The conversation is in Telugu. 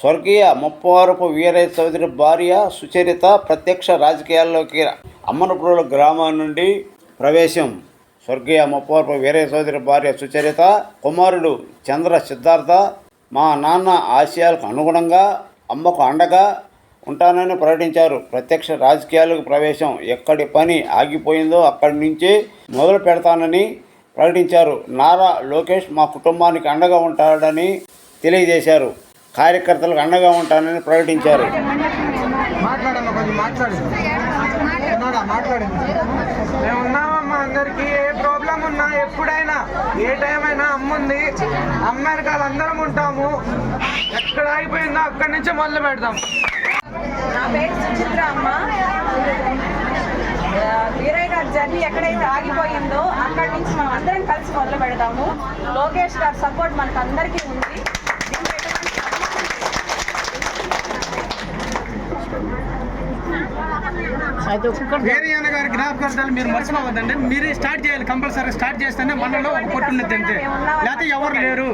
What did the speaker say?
స్వర్గీయ ముప్పవరపు వీరయ్య చౌదరి భార్య సుచరిత ప్రత్యక్ష రాజకీయాల్లోకి అమ్మనపురం గ్రామం నుండి ప్రవేశం. స్వర్గీయ ముప్పవరపు వీరయ్య చౌదరి భార్య సుచరిత కుమారుడు చంద్ర సిద్ధార్థ మా నాన్న ఆశయాలకు అనుగుణంగా అమ్మకు అండగా ఉంటానని ప్రకటించారు. ప్రత్యక్ష రాజకీయాలకు ప్రవేశం. ఎక్కడి పని ఆగిపోయిందో అక్కడి నుంచే మొదలు పెడతానని ప్రకటించారు. నారా లోకేష్ మా కుటుంబానికి అండగా ఉంటాడని తెలియజేశారు. కార్యకర్తలకు అండగా ఉంటానని ప్రకటించారు. మేము ఉన్నామమ్మా, అందరికీ ఏ ప్రాబ్లం ఉన్నా ఎప్పుడైనా ఏ టైం అయినా అమ్ముంది. అమ్మ వెనకాల అందరం ఉంటాము. ఎక్కడ ఆగిపోయిందో అక్కడి నుంచి మొదలు పెడతాం. నా పేరు సుచిత్ర అమ్మ. వీరయ్య గారి జర్నీ ఎక్కడైతే ఆగిపోయిందో అక్కడి నుంచి మనం అందరం కలిసి మొదలు పెడతాము. లోకేష్ గారి సపోర్ట్ మనకు అందరికీ ఉంది. వీరయ్య గారి జ్ఞాపకార్థాలు మీరు మర్చిపోవద్దండి. మీరు స్టార్ట్ చేయాలి. కంపల్సరీ స్టార్ట్ చేస్తేనే మనలో ఒక పొట్టు ఉన్నది అంతే, లేకపోతే ఎవరు లేరు.